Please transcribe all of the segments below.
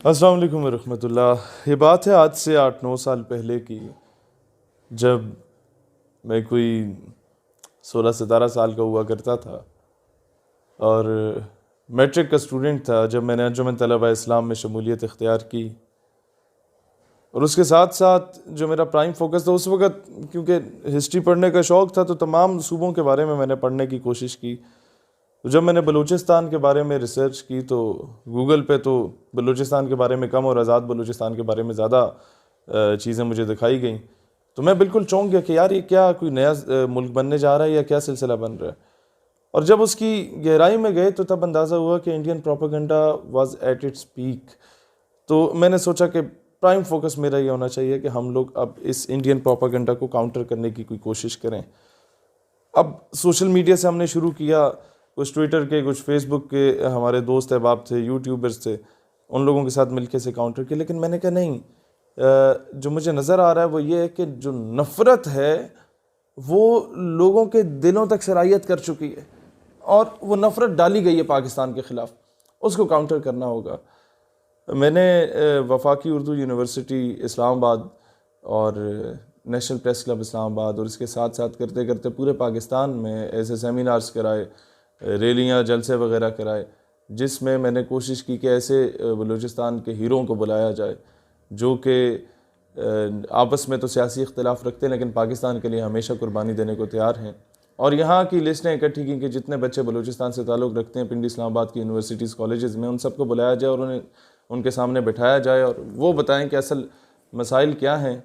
अस्सलाम वालेकुम रहमतुल्लाह। ये बात है आज से 8-9 साल पहले की, जब मैं कोई 16-17 साल का हुआ करता था और मैट्रिक का स्टूडेंट था जब मैंने अंजुमन तलबा इस्लाम में शमूलियत इख्तियार की। और उसके साथ साथ जो मेरा प्राइम फोकस था उस वक़्त, क्योंकि हिस्ट्री पढ़ने का शौक़ था, तो तमाम सूबों के बारे में मैंने पढ़ने की कोशिश की। तो जब मैंने बलूचिस्तान के बारे में रिसर्च की तो गूगल पे तो बलूचिस्तान के बारे में कम और आज़ाद बलूचिस्तान के बारे में ज़्यादा चीज़ें मुझे दिखाई गई। तो मैं बिल्कुल चौंक गया कि यार ये क्या कोई नया मुल्क बनने जा रहा है या क्या सिलसिला बन रहा है। और जब उसकी गहराई में गए तो तब अंदाज़ा हुआ कि Indian propaganda was at its peak. तो मैंने सोचा कि प्राइम फोकस मेरा ये होना चाहिए कि हम लोग अब इस इंडियन प्रोपेगेंडा को काउंटर करने की कोई कोशिश करें। अब सोशल मीडिया से हमने शुरू किया, कुछ ट्विटर के, कुछ फेसबुक के हमारे दोस्त अहबाब थे, यूट्यूबर्स थे, उन लोगों के साथ मिलके से काउंटर किया। लेकिन मैंने कहा नहीं, जो मुझे नज़र आ रहा है वो ये है कि जो नफ़रत है वो लोगों के दिलों तक सरायत कर चुकी है और वो नफ़रत डाली गई है पाकिस्तान के ख़िलाफ़, उसको काउंटर करना होगा। मैंने वफाकी उर्दू यूनिवर्सिटी इस्लामाबाद और नेशनल प्रेस क्लब इस्लामाबाद और इसके साथ साथ करते करते पूरे पाकिस्तान में ऐसे सेमिनार्स कराए, रैलियाँ, जलसे वगैरह कराए, जिसमें मैंने कोशिश की कि ऐसे बलूचिस्तान के हीरों को बुलाया जाए जो कि आपस में तो सियासी इख्तिलाफ रखते हैं लेकिन पाकिस्तान के लिए हमेशा कुर्बानी देने को तैयार हैं। और यहाँ की लिस्टें इकट्ठी की कि जितने बच्चे बलूचिस्तान से ताल्लुक़ रखते हैं पिंडी इस्लामाबाद की यूनिवर्सिटीज़ कॉलेजेस में, उन सबको बुलाया जाए और उन्हें उनके सामने बिठाया जाए और वो बताएं कि असल मसाइल क्या हैं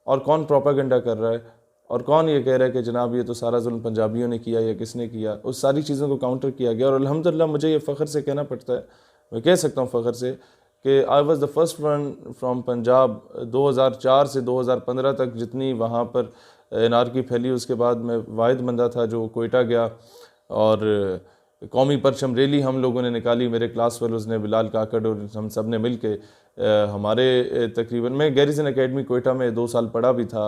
और कौन प्रोपेगेंडा कर रहा है और कौन ये कह रहा है कि जनाब ये तो सारा जुल्म पंजाबियों ने किया या किसने किया। उस सारी चीज़ों को काउंटर किया गया और अल्हम्दुलिल्लाह मुझे ये फ़ख्र से कहना पड़ता है, मैं कह सकता हूँ फ़ख्र से, कि I was the first one from Punjab. 2004 से 2015 तक जितनी वहाँ पर एनआरकी फैली, उसके बाद मैं वाहिद बंदा था जो कोयटा गया और कौमी परचम रैली हम लोगों ने निकाली। मेरे क्लास फेलोज़ ने, बिलाल काकड़ और हम सब ने मिल के हमारे तकरीबन, मैं गैरिसन एकेडमी कोयटा में 2 साल पढ़ा भी था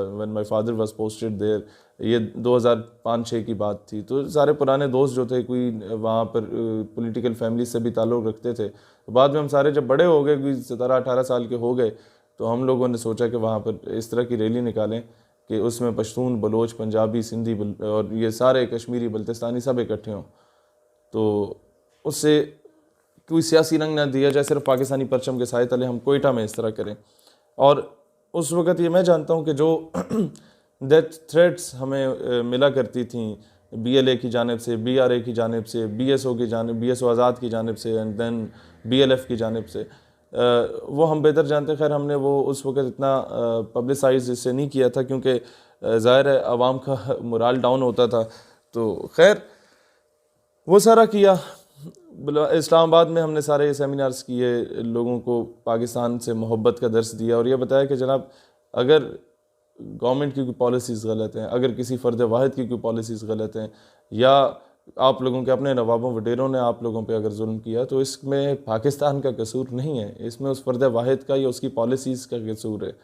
when my father was posted there. ये 2005-6 की बात थी। तो सारे पुराने दोस्त जो थे, कोई वहाँ पर पॉलिटिकल फैमिली से भी ताल्लुक़ रखते थे। तो बाद में हम सारे जब बड़े हो गए, कोई 17-18 साल के हो गए, तो हम लोगों ने सोचा कि वहाँ पर इस तरह की रैली निकालें कि उसमें पश्तून, बलोच, पंजाबी, सिंधी और ये सारे कश्मीरी, बल्तिस्तानी सब इकट्ठे हों। तो उससे कोई सियासी रंग ना दिया जाए, सिर्फ पाकिस्तानी परचम के साए तले हम कोयटा में इस तरह करें। और उस वक़्त ये मैं जानता हूँ कि जो डेथ थ्रेट्स हमें मिला करती थी BLA की जानिब से, BRA की जानिब से, BSO की जानिब, BSO आज़ाद की जानिब से एंड देन BLF की जानिब से, वो हम बेहतर जानते। खैर हमने वो उस वक़्त इतना पब्लिसाइज इससे नहीं किया था क्योंकि ज़ाहिर है आवाम का मोराल डाउन होता था। तो खैर वो सारा किया। इस्लामाबाद में हमने सारे सेमिनार्स किए, लोगों को पाकिस्तान से मोहब्बत का दर्स दिया और ये बताया कि जनाब अगर गवर्नमेंट की कोई पॉलिसीज़ गलत हैं, अगर किसी फ़र्द वाहिद की कोई पॉलिसीज़ गलत हैं, या आप लोगों के अपने नवाबों वडेरों ने आप लोगों पे अगर जुल्म किया, तो इसमें पाकिस्तान का कसूर नहीं है, इसमें उस फ़र्द वाहिद का या उसकी पॉलिसीज़ का कसूर है।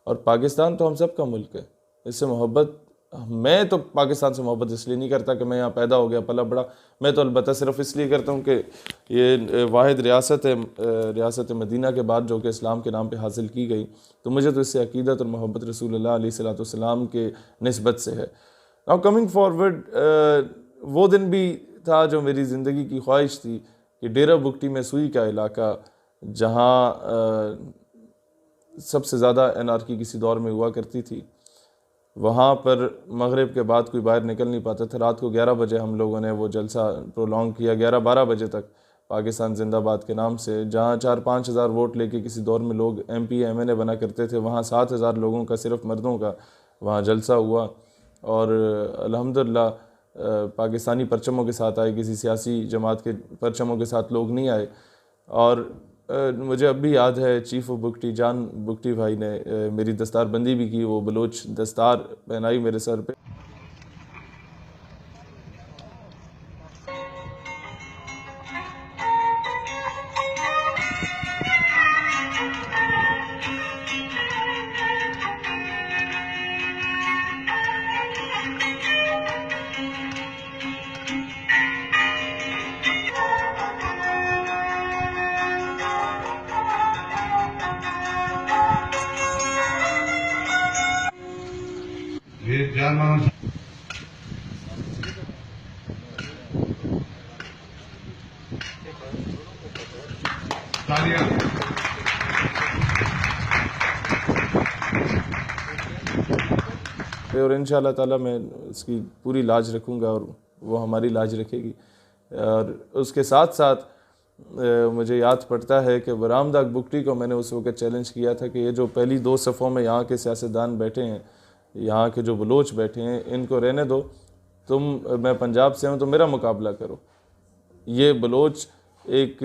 और पाकिस्तान तो हम सब का मुल्क है, इससे मोहब्बत, मैं तो पाकिस्तान से मोहब्बत इसलिए नहीं करता कि मैं यहाँ पैदा हो गया, पला बड़ा। मैं तो अलबत्ता सिर्फ इसलिए करता हूँ कि ये वाहिद रियासत है, रियासत मदीना के बाद जो कि इस्लाम के नाम पे हासिल की गई। तो मुझे तो इससे अकीदत और मोहब्बत रसूलुल्लाह अलैहिस्सलाम के निस्बत से है। नाउ कमिंग फॉरवर्ड, वो दिन भी था जो मेरी ज़िंदगी की ख्वाहिश थी कि डेरा बुगटी में सुई का इलाका, जहाँ सबसे ज़्यादा एनआरकी किसी दौर में हुआ करती थी, वहाँ पर मगरिब के बाद कोई बाहर निकल नहीं पाता था। रात को 11 बजे हम लोगों ने वो जलसा प्रोलॉन्ग किया, 11-12 बजे तक, पाकिस्तान जिंदाबाद के नाम से। जहाँ 4-5 हज़ार वोट लेके किसी दौर में लोग MP MNA बना करते थे, वहाँ 7 हज़ार लोगों का, सिर्फ मर्दों का वहाँ जलसा हुआ। और अल्हम्दुलिल्लाह पाकिस्तानी परचमों के साथ आए, किसी सियासी जमात के परचमों के साथ लोग नहीं आए। और मुझे अब भी याद है चीफ़ ऑफ बुगटी जान बुगटी भाई ने मेरी दस्तार बंदी भी की, वो बलोच दस्तार पहनाई मेरे सर पे। ये जान मानो तालियां। और इंशाअल्लाह ताला मैं इसकी पूरी लाज रखूँगा और वो हमारी लाज रखेगी। और उसके साथ साथ मुझे याद पड़ता है कि बरामदाग बुकटी को मैंने उस वक्त चैलेंज किया था कि ये जो पहली दो सफ़ों में यहाँ के सियासतदान बैठे हैं, यहाँ के जो बलोच बैठे हैं, इनको रहने दो, मैं पंजाब से हूँ तो मेरा मुकाबला करो। ये बलोच एक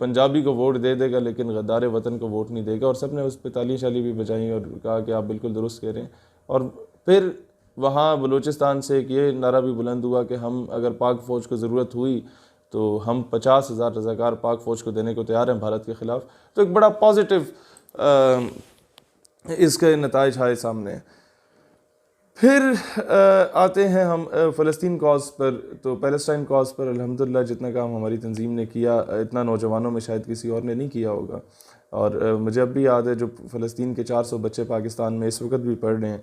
पंजाबी को वोट दे देगा लेकिन गद्दार वतन को वोट नहीं देगा। और सब ने उस पर ताली शाली भी बजाई और कहा कि आप बिल्कुल दुरुस्त कह रहे हैं। और फिर वहाँ बलूचिस्तान से एक ये नारा भी बुलंद हुआ कि हम अगर पाक फ़ौज को ज़रूरत हुई तो हम 50,000 रज़ाकार पाक फ़ौज को देने को तैयार हैं भारत के ख़िलाफ़। तो एक बड़ा पॉजिटिव इसके नताइज आए सामने। फिर आते हैं हम फ़लस्तीन कॉज पर। तो पैलेस्टाइन कॉज पर अल्हम्दुलिल्लाह जितना काम हमारी तंजीम ने किया, इतना नौजवानों में शायद किसी और ने नहीं किया होगा। और मुझे अब भी याद है जो फ़लस्तीन के 400 बच्चे पाकिस्तान में इस वक्त भी पढ़ रहे हैं,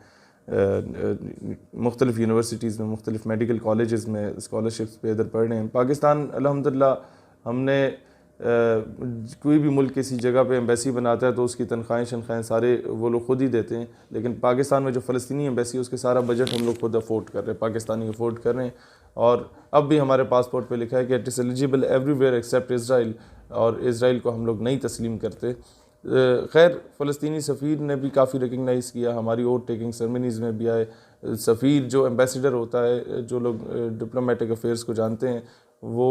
मुख्तलिफ़ यूनिवर्सिटीज़ में, मुख्तलिफ़ मेडिकल कॉलेजेस में स्कॉलरशिप्स पे इधर पढ़ रहे हैं। पाकिस्तान अल्हम्दुलिल्लाह हमने कोई भी मुल्क किसी जगह पे एम्बेसी बनाता है तो उसकी तनख्वाहें शनख्वाहें सारे वो लोग खुद ही देते हैं। लेकिन पाकिस्तान में जो फ़लस्तीनी एम्बेसी है उसके सारा बजट हम लोग खुद अफोर्ड कर रहे हैं, पाकिस्तानी अफोर्ड कर रहे हैं। और अब भी हमारे पासपोर्ट पे लिखा है कि it is eligible everywhere except Israel, और इसराइल को हम लोग नहीं तस्लीम करते। खैर फ़लस्तीनी सफ़ीर ने भी काफ़ी रिकगनाइज़ किया, हमारी ओट टेकिंग सेरेमनीज़ में भी आए। सफ़ीर जो एम्बेसडर होता है, जो लोग डिप्लोमेटिक अफेयर्स को जानते हैं वो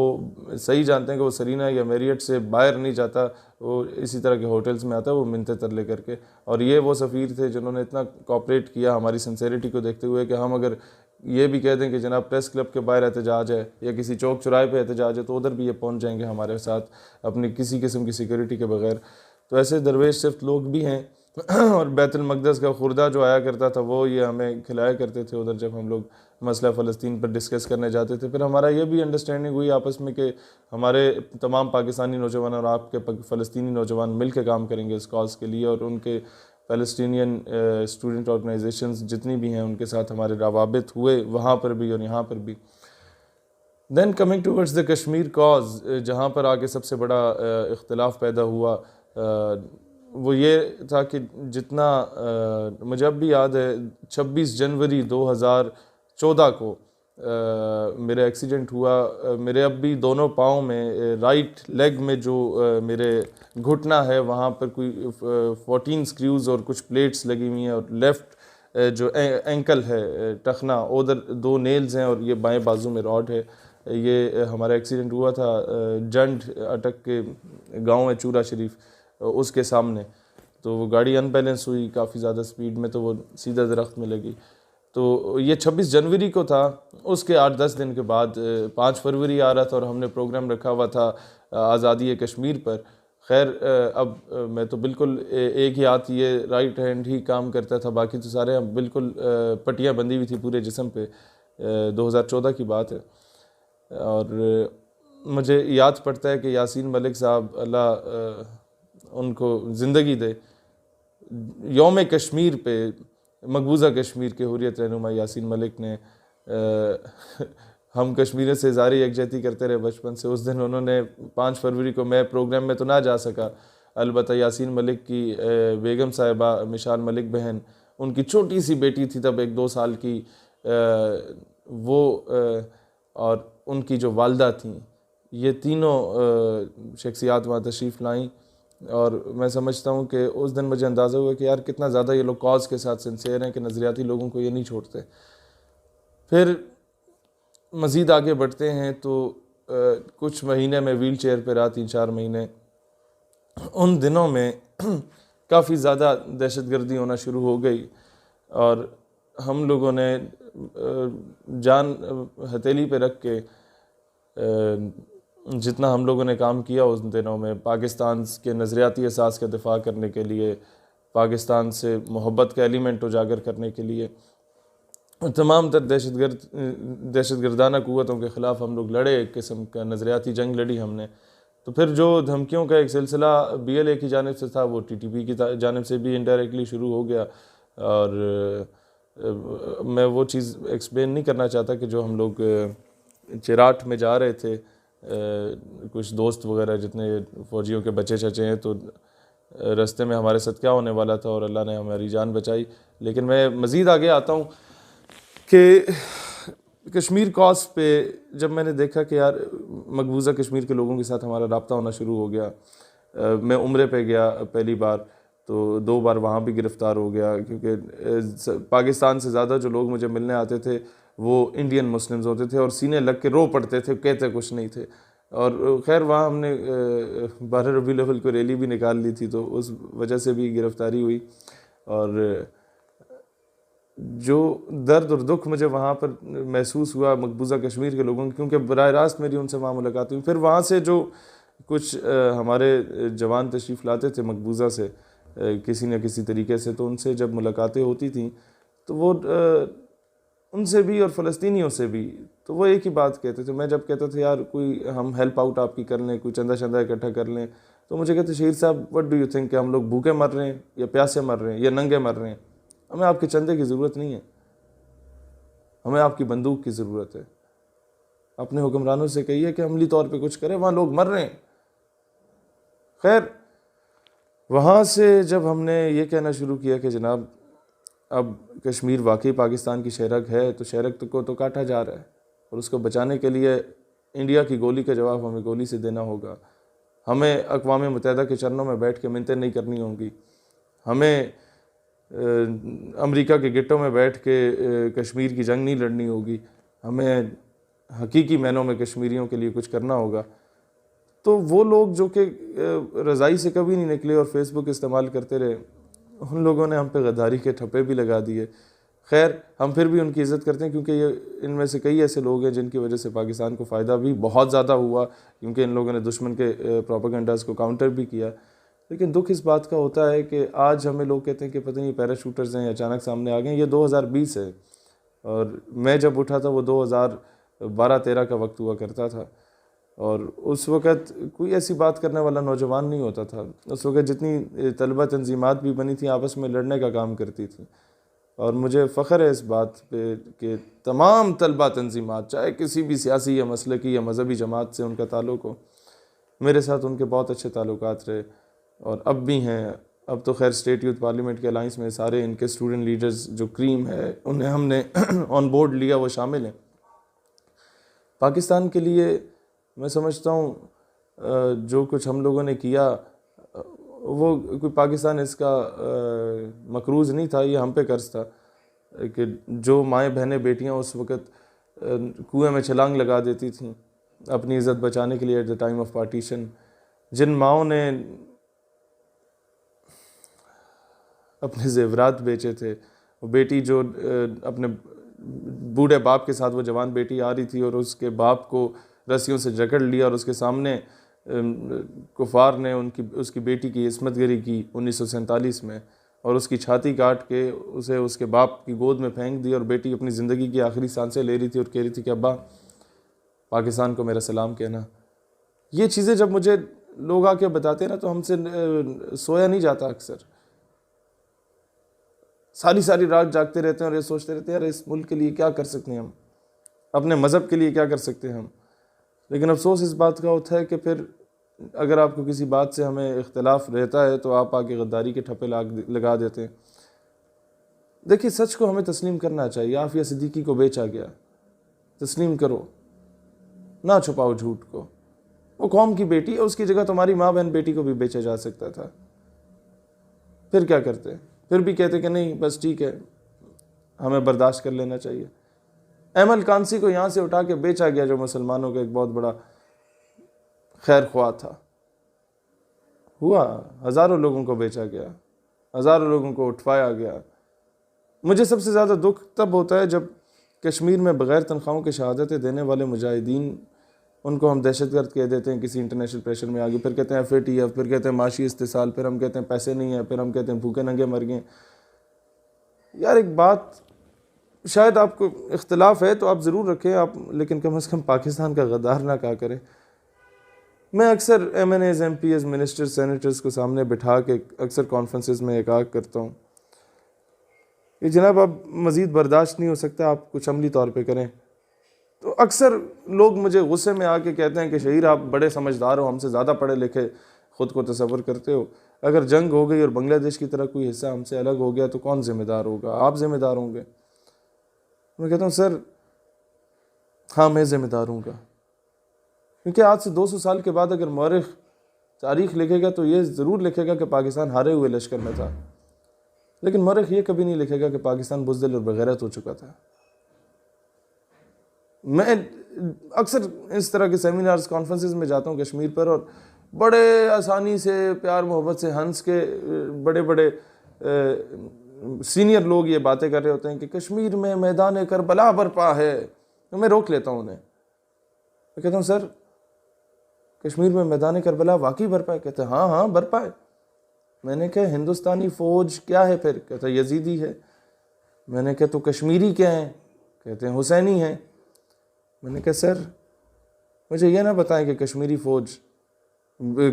सही जानते हैं कि वो सरीना या मैरियट से बाहर नहीं जाता, वो इसी तरह के होटल्स में आता है, वो मिन्नतें तरले करके। और ये वो सफ़ीर थे जिन्होंने इतना कोऑपरेट किया हमारी सिंसेरिटी को देखते हुए कि हम अगर ये भी कह दें कि जनाब प्रेस क्लब के बाहर एहतजाज है या किसी चौक चौराहे पे एहतजाज है तो उधर भी ये पहुंच जाएंगे हमारे साथ अपनी किसी किस्म की सिक्योरिटी के बगैर। तो ऐसे दरवेश सिर्फ लोग भी हैं। और बैतुल मक़दस का खुर्दा जो आया करता था वो ये हमें खिलाया करते थे उधर जब हम लोग मसला फ़लस्तीन पर डिस्कस करने जाते थे। फिर हमारा ये भी अंडरस्टैंडिंग हुई आपस में कि हमारे तमाम पाकिस्तानी नौजवान और आपके फ़लस्तीनी नौजवान मिल के काम करेंगे इस कॉज़ के लिए। और उनके फ़लस्तीनियन स्टूडेंट ऑर्गेनाइजेशंस जितनी भी हैं उनके साथ हमारे रवाबित हुए वहाँ पर भी और यहाँ पर भी। Then coming towards the Kashmir cause, जहाँ पर आगे सबसे बड़ा इख्तिलाफ़ पैदा हुआ वो ये था कि जितना मुझे अब भी याद है 26 जनवरी 2014 को मेरा एक्सीडेंट हुआ। मेरे अब भी दोनों पाँव में, राइट लेग में जो मेरे घुटना है वहाँ पर कोई 14 स्क्रूज़ और कुछ प्लेट्स लगी हुई हैं। और लेफ़्ट जो एंकल है टखना, उधर 2 नेल्स हैं और ये बाएं बाजू में रॉड है। ये हमारा एक्सीडेंट हुआ था जंड अटक के गांव है चूरा शरीफ, उसके सामने। तो वो गाड़ी अनबैलेंस हुई काफ़ी ज़्यादा स्पीड में, तो वो सीधा दरख्त में लगी। तो ये 26 जनवरी को था। उसके 8-10 दिन के बाद 5 फरवरी आ रहा था और हमने प्रोग्राम रखा हुआ था आज़ादी कश्मीर पर। खैर अब मैं तो बिल्कुल एक ही हाथ, ये राइट हैंड ही काम करता था, बाकी तो सारे बिल्कुल पट्टियाँ बंधी हुई थी पूरे जिस्म पे। 2014 की बात है। और मुझे याद पड़ता है कि यासीन मलिक साहब, अल्लाह उनको ज़िंदगी दे, यौम कश्मीर पे मकबूजा कश्मीर के हुर्रियत रहनुमा यासीन मलिक ने हम कश्मीर से ज़ारी यकजहती करते रहे बचपन से। उस दिन उन्होंने 5 फरवरी को, मैं प्रोग्राम में तो ना जा सका, अलबत्ता यासीन मलिक की बेगम साहिबा मिशाल मलिक बहन, उनकी छोटी सी बेटी थी तब 1-2 साल की, वो और उनकी जो वालदा थी, ये तीनों शख्सियात वहाँ तशरीफ़ लाईं। और मैं समझता हूँ कि उस दिन मुझे अंदाज़ा हुआ कि यार कितना ज़्यादा ये लोग कॉज के साथ सिंसियर हैं कि नज़रियाती लोगों को ये नहीं छोड़ते। फिर मज़ीद आगे बढ़ते हैं तो कुछ महीने में व्हील चेयर पर रहा, 3-4 महीने। उन दिनों में काफ़ी ज़्यादा दहशतगर्दी होना शुरू हो गई और हम लोगों ने जान हथेली पे रख के जितना हम लोगों ने काम किया उस दिनों में, पाकिस्तान के नज़रियाती एहसास का दिफा करने के लिए, पाकिस्तान से मोहब्बत का एलिमेंट उजागर करने के लिए, तमाम तर दहशतगर्दाना क़ुव्वतों के ख़िलाफ़ हम लोग लड़े, एक किस्म का नज़रियाती जंग लड़ी हमने। तो फिर जो धमकियों का एक सिलसिला BLA की जानिब से था वो TTP की जानिब से भी इनडायरेक्टली शुरू हो गया। और मैं वो चीज़ एक्सप्लेन नहीं करना चाहता कि जो हम लोग चिराट में जा रहे थे, कुछ दोस्त वगैरह जितने फ़ौजियों के बच्चे चचे हैं, तो रास्ते में हमारे साथ क्या होने वाला था और अल्लाह ने हमारी जान बचाई। लेकिन मैं मज़ीद आगे आता हूँ कि कश्मीर कॉज पे जब मैंने देखा कि यार मकबूजा कश्मीर के लोगों के साथ हमारा रब्ता होना शुरू हो गया, मैं उम्रे पे गया पहली बार, तो 2 बार वहाँ भी गिरफ़्तार हो गया, क्योंकि पाकिस्तान से ज़्यादा जो लोग मुझे मिलने आते थे वो इंडियन मुस्लिम्स होते थे और सीने लग के रो पड़ते थे, कहते कुछ नहीं थे। और खैर वहाँ हमने 12 रबीउल अव्वल को रैली भी निकाल ली थी, तो उस वजह से भी गिरफ़्तारी हुई। और जो दर्द और दुख मुझे वहाँ पर महसूस हुआ मकबूजा कश्मीर के लोगों की, क्योंकि बराह रास्त मेरी उनसे वहाँ मुलाकात हुई। फिर वहाँ से जो कुछ हमारे जवान तशरीफ़ लाते थे मकबूजा से किसी न किसी तरीके से, तो उनसे जब मुलाकातें होती थीं तो वो उनसे भी और फ़लस्तीनियों से भी तो वो एक ही बात कहते थे। मैं जब कहता था यार कोई हम हेल्प आउट आपकी कर लें, कोई चंदा शंदा इकट्ठा कर लें, तो मुझे कहते शहीद साहब व्हाट डू यू थिंक कि हम लोग भूखे मर रहे हैं या प्यासे मर रहे हैं या नंगे मर रहे हैं? हमें आपके चंदे की ज़रूरत नहीं है, हमें आपकी बंदूक की ज़रूरत है। अपने हुक्मरानों से कहिए कि अमली तौर पे कुछ करें, वहाँ लोग मर रहे हैं। खैर वहाँ से जब हमने ये कहना शुरू किया कि जनाब अब कश्मीर वाकई पाकिस्तान की शहरक है, तो शहरक को तो काटा जा रहा है और उसको बचाने के लिए इंडिया की गोली का जवाब हमें गोली से देना होगा। हमें अक़वाम मुत्तहिदा के चरणों में बैठ के मिन्नतें नहीं करनी होंगी, हमें अमेरिका के गिट्टों में बैठ के कश्मीर की जंग नहीं लड़नी होगी, हमें हकीकी मायनों में कश्मीरियों के लिए कुछ करना होगा। तो वो लोग जो कि रज़ाई से कभी नहीं निकले और फेसबुक इस्तेमाल करते रहे, उन लोगों ने हम पे गद्दारी के ठप्पे भी लगा दिए। खैर हम फिर भी उनकी इज़्ज़त करते हैं, क्योंकि ये इनमें से कई ऐसे लोग हैं जिनकी वजह से पाकिस्तान को फ़ायदा भी बहुत ज़्यादा हुआ, क्योंकि इन लोगों ने दुश्मन के प्रोपेगेंडास को काउंटर भी किया। लेकिन दुख इस बात का होता है कि आज हमें लोग कहते हैं कि पता नहीं पैराशूटर्स हैं अचानक सामने आ गए। ये 2020 है और मैं जब उठा था वो 2012-13 का वक्त हुआ करता था, और उस वक़्त कोई ऐसी बात करने वाला नौजवान नहीं होता था। उस वक़्त जितनी तलबा तंजीमात भी बनी थी आपस में लड़ने का काम करती थी, और मुझे फ़ख्र है इस बात पे कि तमाम तलबा तंजीमात, चाहे किसी भी सियासी या मसलकी या मजहबी जमात से उनका ताल्लुक़ हो, मेरे साथ उनके बहुत अच्छे ताल्लुकात रहे और अब भी हैं। अब तो खैर स्टेट यूथ पार्लियामेंट के अलाइंस में सारे इनके स्टूडेंट लीडर्स जो क्रीम है उन्हें हमने ऑन बोर्ड लिया, वो शामिल हैं। पाकिस्तान के लिए मैं समझता हूँ जो कुछ हम लोगों ने किया वो कोई पाकिस्तान इसका मकरूज़ नहीं था, ये हम पे कर्ज था कि जो माएँ बहनें बेटियाँ उस वक़्त कुएं में छलांग लगा देती थीं अपनी इज़्ज़त बचाने के लिए at the time of partition, जिन माओं ने अपने ज़ेवरात बेचे थे, वो बेटी जो अपने बूढ़े बाप के साथ वो जवान बेटी आ रही थी और उसके बाप को रस्सियों से जकड़ लिया और उसके सामने कुफार ने उसकी बेटी की इस्मत गिरी की 1947 में, और उसकी छाती काट के उसे उसके बाप की गोद में फेंक दी, और बेटी अपनी ज़िंदगी की आखिरी सांसें ले रही थी और कह रही थी कि अब्बा पाकिस्तान को मेरा सलाम कहना। ये चीज़ें जब मुझे लोग आके बताते ना तो हमसे सोया नहीं जाता। अक्सर सारी सारी रात जागते रहते हैं और ये सोचते रहते हैं यार इस मुल्क के लिए क्या कर सकते हैं हम, अपने मज़हब के लिए क्या कर सकते हैं हम। लेकिन अफसोस इस बात का होता है कि फिर अगर आपको किसी बात से हमें इख्तलाफ रहता है तो आप आके गद्दारी के ठप्पे लगा देते हैं। देखिए सच को हमें तस्लीम करना चाहिए। आफिया सिद्दीकी को बेचा गया, तस्लीम करो, ना छुपाओ झूठ को। वो कौम की बेटी है, उसकी जगह तुम्हारी माँ बहन बेटी को भी बेचा जा सकता था। फिर क्या करते? फिर भी कहते कि नहीं बस ठीक है, हमें बर्दाश्त कर लेना चाहिए। अहमद कांसी को यहाँ से उठा के बेचा गया जो मुसलमानों का एक बहुत बड़ा खैर ख्वाह था। हुआ, हज़ारों लोगों को बेचा गया, हज़ारों लोगों को उठवाया गया। मुझे सबसे ज़्यादा दुख तब होता है जब कश्मीर में बग़ैर तनख्वाहों की शहादतें देने वाले मुजाहिदीन, उनको हम दहशतगर्द कह देते हैं किसी इंटरनेशनल प्रेशर में आगे, फिर कहते हैं FATF, फिर कहते हैं माशी इस्तेसाल, फिर हम कहते हैं पैसे नहीं है, फिर हम कहते हैं भूखे नंगे मर गए। यार एक बात, शायद आपको इख्तलाफ है तो आप ज़रूर रखें आप, लेकिन कम से कम पाकिस्तान का गद्दार ना कहा करें। मैं अक्सर MNAs, MPs, मिनिस्टर्स, सेनेटर्स को सामने बिठा के अक्सर कॉन्फ्रेंसेस में एक करता हूँ कि जनाब अब मज़ीद बर्दाश्त नहीं हो सकता, आप कुछ अमली तौर पे करें। तो अक्सर लोग मुझे गुस्से में आके कहते हैं कि शहीर आप बड़े समझदार हो, हमसे ज़्यादा पढ़े लिखे ख़ुद को तसव्वुर करते हो, अगर जंग हो गई और बांग्लादेश की तरह कोई हिस्सा हमसे अलग हो गया तो कौन ज़िम्मेदार होगा? आप ज़िम्मेदार होंगे। मैं कहता हूँ सर हाँ मैं ज़िम्मेदार हूँगा, क्योंकि आज से 200 साल के बाद अगर मौरिख तारीख़ लिखेगा तो ये ज़रूर लिखेगा कि पाकिस्तान हारे हुए लश्कर में था, लेकिन मौरिख ये कभी नहीं लिखेगा कि पाकिस्तान बुज़दिल और बेगैरत हो चुका था। मैं अक्सर इस तरह के सेमिनार्स कॉन्फ्रेंसेस में जाता हूँ कश्मीर पर, और बड़े आसानी से प्यार मोहब्बत से हंस के बड़े बड़े सीनियर लोग ये बातें कर रहे होते हैं कि कश्मीर में मैदान करबला बरपा है, तो मैं रोक लेता हूँ उन्हें। मैं कहता हूँ सर कश्मीर में मैदान करबला वाकई बरपा है? कहते हैं हाँ हाँ बरपा है। मैंने कहा हिंदुस्तानी फ़ौज क्या है फिर? कहता है यजीदी है। मैंने कहा तो कश्मीरी क्या हैं? कहते हैं हुसैनी हैं। मैंने कहा सर मुझे यह ना बताएं कि कश्मीरी फ़ौज,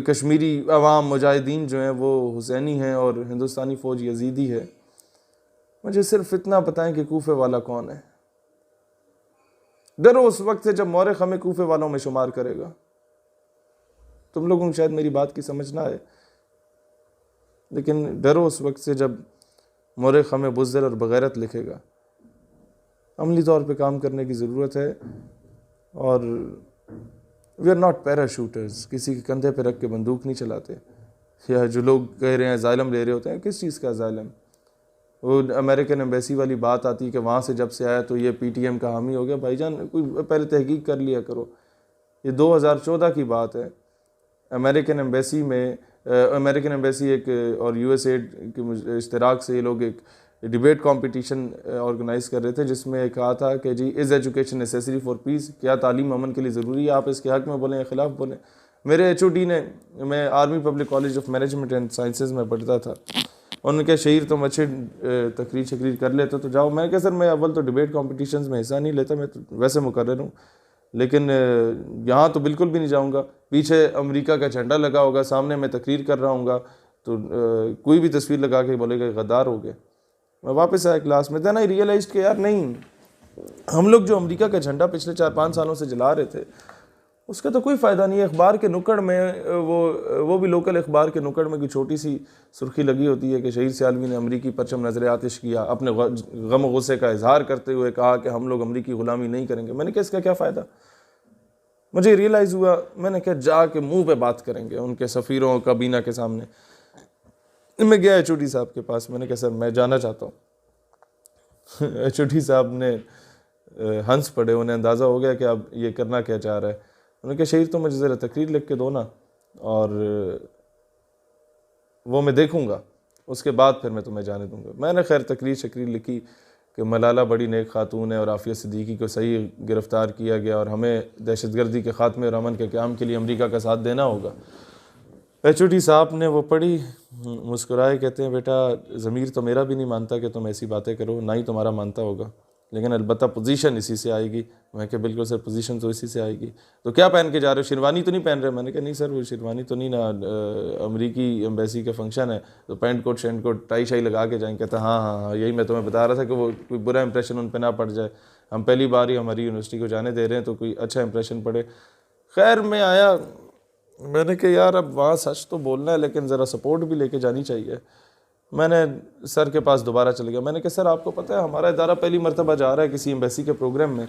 कश्मीरी अवाम मुजाहिदीन जो हैं वो हुसैनी हैं और हिंदुस्तानी फ़ौज यजीदी है। मुझे सिर्फ इतना बताएं कि कूफे वाला कौन है। डरो उस वक्त से जब मौरिख हमें कूफे वालों में शुमार करेगा। तुम लोगों को शायद मेरी बात की समझ ना आए, लेकिन डरो उस वक्त से जब मौरिख हमें बुज़दिल और बगैरत लिखेगा। अमली तौर पे काम करने की ज़रूरत है, और वी आर नॉट पैराशूटर्स, किसी के कंधे पे रख के बंदूक नहीं चलाते। या जो लोग कह रहे हैं अजाइलम ले रहे होते हैं, किस चीज़ का अजाइलम? वो अमेरिकन एम्बेसी वाली बात आती है कि वहाँ से जब से आया तो ये PTM का हामी हो गया। भाईजान कोई पहले तहकीक कर लिया करो। ये 2014 की बात है। अमेरिकन एम्बेसी एक और USAID के इश्तराक से ये लोग एक डिबेट कंपटीशन ऑर्गेनाइज़ कर रहे थे, जिसमें कहा था कि जी is education necessary for peace, क्या तालीम अमन के लिए ज़रूरी है? आप इसके हक़ में बोलें या ख़िलाफ़ बोलें। मेरे HOD ने, मैं army public college of management and sciences में पढ़ता था, उन्होंने कहा शहीर तुम अच्छे तकरीर शकरीर कर लेते तो जाओ। मैं कहा सर मैं अव्वल तो डिबेट कॉम्पिटिशन्स में हिस्सा नहीं लेता, मैं तो वैसे मुकर्रर हूँ, लेकिन यहाँ तो बिल्कुल भी नहीं जाऊँगा। पीछे अमेरिका का झंडा लगा होगा, सामने मैं तकरीर कर रहा हूँगा, तो कोई भी तस्वीर लगा के बोलेगा गद्दार हो गए। मैं वापस आया क्लास में, देन आई रियलाइज कि यार नहीं, हम लोग जो अमेरिका का झंडा पिछले 4-5 सालों से जला रहे थे उसका तो कोई फ़ायदा नहीं है। अखबार के नुक्कड़ में वो भी लोकल अखबार के नुक्कड़ में कोई छोटी सी सुर्खी लगी होती है कि शहीद सियालवी ने अमरीकी परचम नजर आतिश किया, अपने गम गुस्से का इजहार करते हुए कहा कि हम लोग अमरीकी ग़ुलामी नहीं करेंगे। मैंने कहा इसका क्या फ़ायदा? मुझे रियलाइज़ हुआ, मैंने कहा जाके मुंह पे बात करेंगे उनके सफ़ीरों काबीना के सामने। मैं गया HOD साहब के पास, मैंने कहा सर मैं जाना चाहता हूँ। HOD साहब ने हंस पड़े, उन्हें अंदाज़ा हो गया कि अब ये करना क्या चाह रहा है। उन्होंने कहा शहीर तो मुझे ज़रा तकरीर लिख के दो ना, और वो मैं देखूँगा, उसके बाद फिर मैं तुम्हें जाने दूँगा। मैंने खैर तकरीर शकरीर लिखी कि मलाला बड़ी नेक खातून है और आफिया सिद्दीकी को सही गिरफ़्तार किया गया और हमें दहशतगर्दी के ख़ात्मे और अमन के क़याम के लिए अमरीका का साथ देना होगा। HOD साहब ने वो पढ़ी, मुस्कुराए, कहते हैं बेटा ज़मीर तो मेरा भी नहीं मानता कि तुम ऐसी बातें करो, ना ही तुम्हारा मानता होगा, लेकिन अलबत्ता पोजीशन इसी से आएगी। मैं कहा बिल्कुल सर पोजीशन तो इसी से आएगी। तो क्या पहन के जा रहे हो? शेरवानी तो नहीं पहन रहे? मैंने कहा नहीं सर वो शेरवानी तो नहीं ना, अमरीकी एम्बेसी का फंक्शन है तो पैंट कोट शैंट कोट टाई शाई लगा के जाएंगे। कहता हाँ हाँ हाँ यही मैं तुम्हें बता रहा था कि वो कोई बुरा इंप्रेशन उन पर ना पड़ जाए। हम पहली बार ही हमारी यूनिवर्सिटी को जाने दे रहे हैं तो कोई अच्छा इंप्रेशन पड़े। खैर मैं आया, मैंने कहा यार अब वहाँ सच तो बोलना है लेकिन ज़रा सपोर्ट भी लेके जानी चाहिए। मैंने सर के पास दोबारा चले गया। मैंने कहा सर आपको पता है हमारा इदारा पहली मरतबा जा रहा है किसी एम्बेसी के प्रोग्राम में,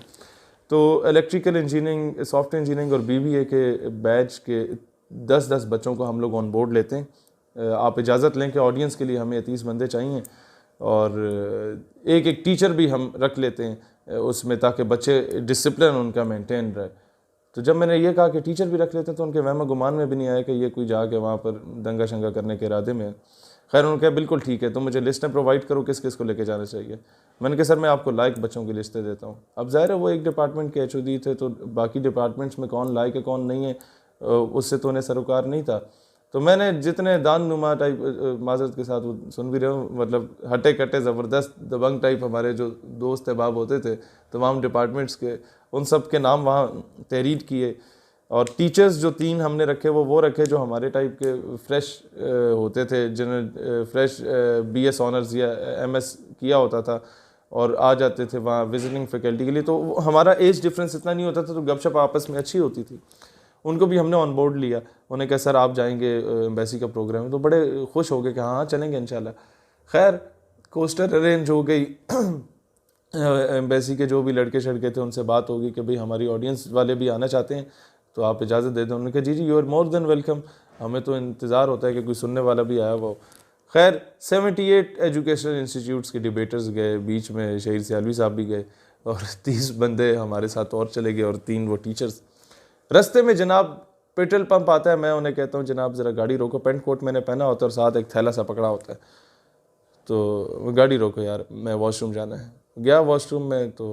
तो इलेक्ट्रिकल इंजीनियरिंग, सॉफ्टवेयर इंजीनियरिंग और BBA के बैच के 10-10 बच्चों को हम लोग ऑन बोर्ड लेते हैं। आप इजाज़त लें कि ऑडियंस के लिए हमें 30 बंदे चाहिए और एक टीचर भी हम रख लेते हैं उसमें ताकि बच्चे डिसिप्लिन उनका मेंटेन रहे। तो जब मैंने ये कहा कि टीचर भी रख लेते हैं तो उनके वहम गुमान में भी नहीं आया कि ये कोई जाके वहाँ पर दंगा शंगा करने के इरादे में। खैर उन्होंने कहा बिल्कुल ठीक है, तो मुझे लिस्टें प्रोवाइड करो किस किस को लेके जाना चाहिए। मैंने कहा सर मैं आपको लायक बच्चों की लिस्टें देता हूँ। अब ज़ाहिर है वो एक डिपार्टमेंट के HOD थे तो बाकी डिपार्टमेंट्स में कौन लायक है कौन नहीं है उससे तो उन्हें सरोकार नहीं था। तो मैंने जितने दान नुमा टाइप, माजरत के साथ वो सुन भी रहे हो, मतलब हटे कटे ज़बरदस्त दबंग टाइप हमारे जो दोस्त अहबाब होते थे तमाम डिपार्टमेंट्स के, उन सब के नाम वहाँ तहरीर किए। और टीचर्स जो 3 हमने रखे वो रखे जो हमारे टाइप के फ्रेश होते थे, जिन्हें फ्रेश BS ऑनर्स या MS किया होता था और आ जाते थे वहाँ विजिटिंग फैकल्टी के लिए। तो हमारा एज डिफरेंस इतना नहीं होता था, तो गपशप आपस में अच्छी होती थी। उनको भी हमने ऑन बोर्ड लिया। उन्हें कहा सर आप जाएंगे एम्बेसी का प्रोग्राम है, तो बड़े खुश हो गए कि हाँ चलेंगे इंशाल्लाह। खैर कोस्टर अरेंज हो गई, एम्बेसी के जो भी लड़के शड़के थे उनसे बात होगी कि भाई हमारी ऑडियंस वाले भी आना चाहते हैं तो आप इजाज़त दे दें। उन्होंने कहा जी you are more than welcome, हमें तो इंतज़ार होता है कि कोई सुनने वाला भी आया हुआ हो। खैर 78 एजुकेशनल इंस्टीट्यूट्स के डिबेटर्स गए, बीच में शहीद सियालवी साहब भी गए और 30 बंदे हमारे साथ और चले गए और 3 वो टीचर्स। रास्ते में जनाब पेट्रोल पंप आता है, मैं उन्हें कहता हूँ जनाब ज़रा गाड़ी रोको, पेंट कोट मैंने पहना होता है और साथ एक थैला सा पकड़ा होता है, तो गाड़ी रोको यार मैं वॉशरूम जाना है। गया वॉशरूम में, तो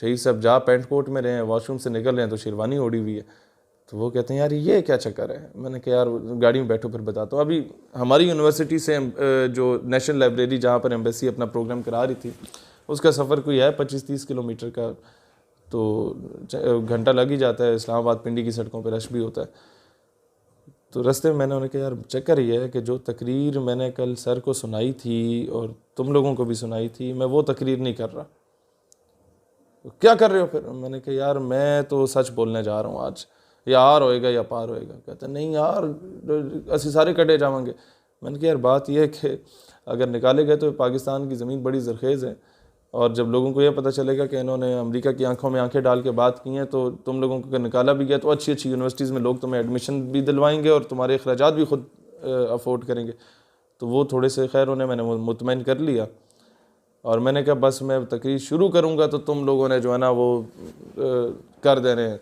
शहीद साहब जा पेंट कोट में रहे हैं, वॉशरूम से निकल रहे हैं तो शेरवानी ओढ़ी हुई है। तो वो कहते हैं यार ये क्या चक्कर है। मैंने कहा यार गाड़ी में बैठो फिर बताता हूँ। अभी हमारी यूनिवर्सिटी से जो नेशनल लाइब्रेरी जहाँ पर एम्बेसी अपना प्रोग्राम करा रही थी, उसका सफ़र कोई है 25-30 किलोमीटर का, तो घंटा लग ही जाता है। इस्लामाबाद पिंडी की सड़कों पर रश भी होता है। तो रास्ते में मैंने उन्हें कहा यार चक्कर ये है कि जो तकरीर मैंने कल सर को सुनाई थी और तुम लोगों को भी सुनाई थी, मैं वो तकरीर नहीं कर रहा। तो क्या कर रहे हो फिर? मैंने कहा यार मैं तो सच बोलने जा रहा हूँ आज, या आर होएगा या पार होएगा। कहते नहीं यार असी सारे कटे जाएंगे। मैंने कहा यार बात यह है कि अगर निकाले गए तो पाकिस्तान की ज़मीन बड़ी ज़रखेज़ है, और जब लोगों को यह पता चलेगा कि इन्होंने अमेरिका की आंखों में आंखें डाल के बात की हैं, तो तुम लोगों को अगर निकाला भी गया तो अच्छी अच्छी यूनिवर्सिटीज़ में लोग तुम्हें एडमिशन भी दिलवाएंगे और तुम्हारे अखराजात भी खुद अफोर्ड करेंगे। तो वो थोड़े से खैर उन्हें मैंने मुतमईन कर लिया और मैंने कहा बस मैं तकरीर शुरू करूँगा तो तुम लोगों ने जो है ना वो कर देने हैं,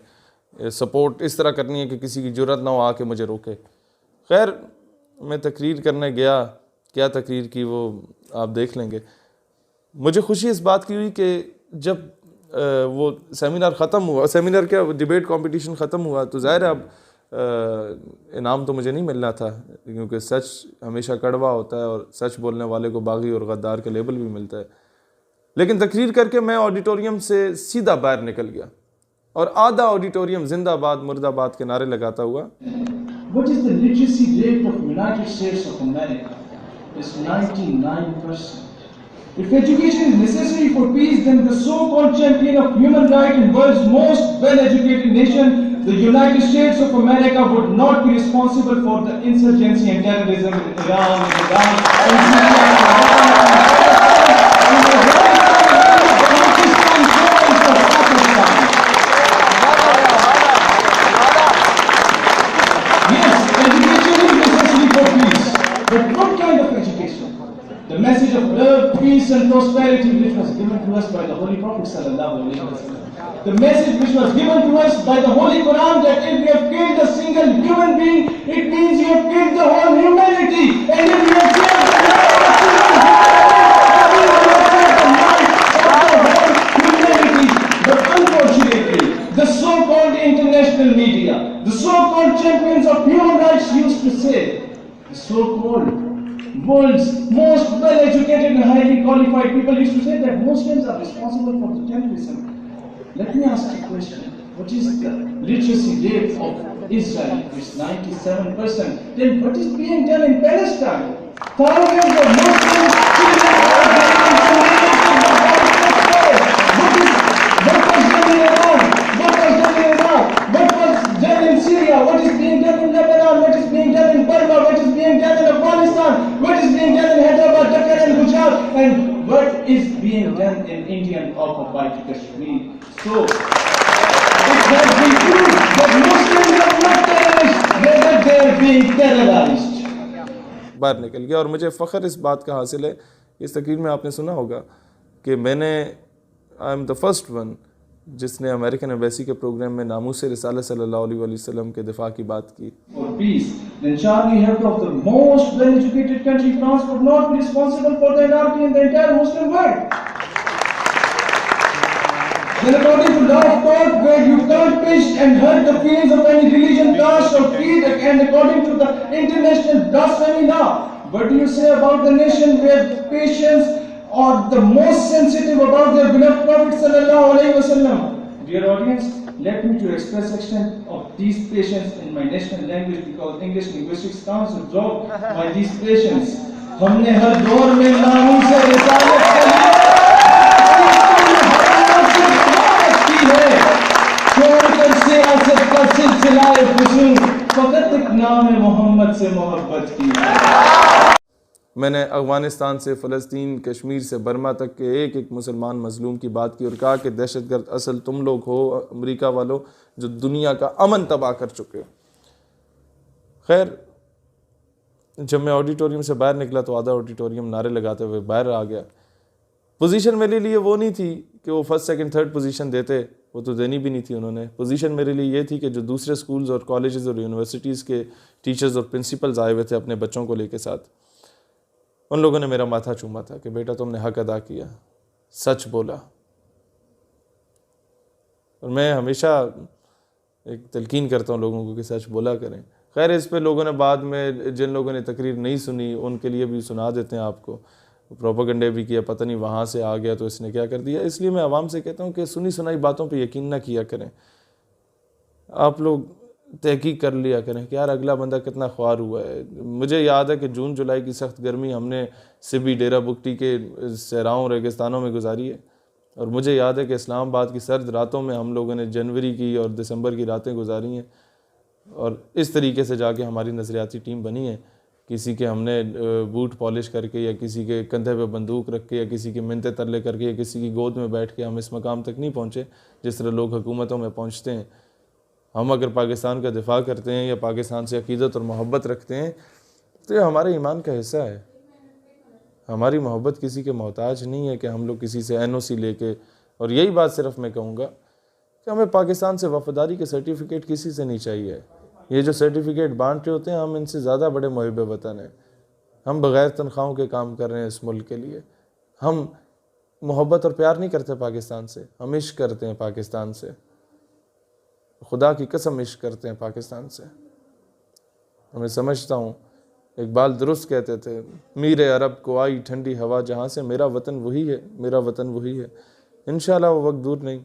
सपोर्ट इस तरह करनी है कि किसी की ज़रूरत ना हो आके मुझे रोके। खैर मैं तकरीर करने गया, क्या तकरीर की वो आप देख लेंगे। मुझे खुशी इस बात की हुई कि जब वो सेमिनार ख़त्म हुआ, सेमिनार क्या डिबेट कंपटीशन ख़त्म हुआ, तो ज़ाहिर है अब इनाम तो मुझे नहीं मिलना था, क्योंकि सच हमेशा कड़वा होता है और सच बोलने वाले को बागी और गद्दार का लेबल भी मिलता है। लेकिन तकरीर करके मैं ऑडिटोरियम से सीधा बाहर निकल गया और आधा ऑडिटोरियम जिंदाबाद मुर्दाबाद के नारे लगाता हुआ। What is the literacy rate of United States of America? It's 99%. If education is necessary for peace, then the so-called champion of human rights and world's most well-educated nation, the United States of America, would not be responsible for the insurgency and terrorism in Iran, in Iraq, in Syria, the message of love, peace and prosperity which was given to us by the Holy Prophet sallallahu alaihi wasallam. The message which was given to us by the Holy Quran, that if you have killed a single human being, it means you have killed the whole humanity. And if you have killed the whole humanity, but unfortunately, the so-called international media, the so-called champions of human rights used to say, the so-called world's most well-educated and highly qualified people used to say that Muslims are responsible for the terrorism. Let me ask you a question. What is the literacy rate of Israel? It's 97%. Then what is being done in Palestine? Thousands of Muslims what was done in Iran? What was done in Iraq? What was done in Syria? What is being done in Lebanon? What is being done in Burma? What is being done in Afghanistan? What is being done in Hyderabad, Dhaka and Gujarat? And what is being done in Indian occupied Kashmir? So, it has been proved that Muslims are not terrorists, rather they are being terrorized. बाहर निकल गया और मुझे फ़ख्र इस बात का हासिल है, इस तकरीर में आपने सुना होगा कि मैंने I am the first one जिसने अमेरिकन एम्बेसी के प्रोग्राम में नामूस रिसालत सल्लल्लाहु अलैहि वसल्लम के दिफा की बात की। For peace, then Charlie Hebdo of the most well-educated country, France, would not be responsible for the anarchy in the entire Muslim world. Then according to law of court, where you can't pinch and hurt the feelings of any religion, caste or creed, and according to the international blasphemy law, what do you say about the nation where patients are the most sensitive about their beloved Prophet sallallahu alaihi wasallam? Dear audience, Let me to express extent of these patients in my national language because English linguistics counts absorbed by these patients. हमने हर दौर में नामों से रिसालत के लिए की है, छोड़कर सियासत का सिलसिला फुसूल, फकत एक नाम मोहम्मद से मोहब्बत की है। मैंने अफ़गानिस्तान से फ़लस्तीन, कश्मीर से बर्मा तक के एक एक मुसलमान मज़लूम की बात की और कहा कि दहशतगर्द असल तुम लोग हो, अमेरिका वालों, जो दुनिया का अमन तबाह कर चुके हो। खैर, जब मैं ऑडिटोरियम से बाहर निकला तो आधा ऑडिटोरियम नारे लगाते हुए बाहर आ गया। पोजीशन मेरे लिए वो नहीं थी कि वो फर्स्ट सेकंड थर्ड पोजीशन देते, वो तो देनी भी नहीं थी उन्होंने। पोजीशन मेरे लिए ये थी कि जो दूसरे स्कूल्स और कॉलेजेस और यूनिवर्सिटीज़ के टीचर्स और प्रिंसिपल्स आए हुए थे अपने बच्चों को लेके साथ, उन लोगों ने मेरा माथा चूमा था कि बेटा तुमने हक अदा किया, सच बोला। और मैं हमेशा एक तलकीन करता हूँ लोगों को कि सच बोला करें। खैर, इस पे लोगों ने बाद में, जिन लोगों ने तकरीर नहीं सुनी उनके लिए भी सुना देते हैं आपको। प्रोपेगेंडे भी किया, पता नहीं वहाँ से आ गया तो इसने क्या कर दिया। इसलिए मैं आवाम से कहता हूँ कि सुनी सुनाई बातों पे यकीन ना किया करें। आप लोग तहकीक कर लिया करें कि यार अगला बंदा कितना ख्वार हुआ है। मुझे याद है कि जून जुलाई की सख्त गर्मी हमने सिबी, डेरा बुगटी के सहराओं रेगिस्तानों में गुजारी है। और मुझे याद है कि इस्लामाबाद की सर्द रातों में हम लोगों ने जनवरी की और दिसंबर की रातें गुजारी हैं। और इस तरीके से जाके हमारी नज़रियाती टीम बनी है। किसी के हमने बूट पॉलिश करके, या किसी के कंधे पे बंदूक रख के, या किसी के मिन्नतें तरले करके, या किसी की गोद में बैठ के हम इस मकाम तक नहीं पहुँचे जिस तरह लोग हुकूमतों में पहुँचते हैं। हम अगर पाकिस्तान का दिफा करते हैं या पाकिस्तान से अकीदत और मोहब्बत रखते हैं तो ये हमारे ईमान का हिस्सा है। हमारी मोहब्बत किसी के मोहताज नहीं है कि हम लोग किसी से NOC लेके। और यही बात सिर्फ मैं कहूँगा कि हमें पाकिस्तान से वफादारी के सर्टिफिकेट किसी से नहीं चाहिए। ये जो सर्टिफिकेट बांट रहे होते हैं, हम इनसे ज़्यादा बड़े मुहिब वतन हैं। हम बग़ैर तनख्वाहों के काम कर रहे हैं इस मुल्क के लिए। हम मोहब्बत और प्यार नहीं करते पाकिस्तान से, हम इश्क करते हैं पाकिस्तान से। खुदा की कसम इश्क करते हैं पाकिस्तान से। मैं समझता हूँ इकबाल दुरुस्त कहते थे, मीरे अरब को आई ठंडी हवा जहाँ से, मेरा वतन वही है, मेरा वतन वही है। इंशाल्लाह वो वक्त दूर नहीं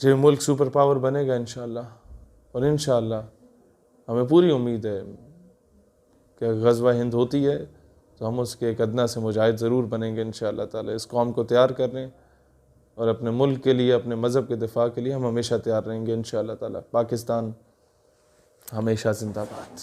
जो मुल्क सुपर पावर बनेगा इंशाल्लाह। और इंशाल्लाह हमें पूरी उम्मीद है कि ग़ज़वा हिंद होती है तो हम उसके एक अदना से मुजाहिद ज़रूर बनेंगे इंशाअल्लाह ताला। इस कौम को तैयार करने और अपने मुल्क के लिए, अपने मज़हब के दिफा के लिए हम हमेशा तैयार रहेंगे इंशाअल्लाह ताला। पाकिस्तान हमेशा जिंदाबाद।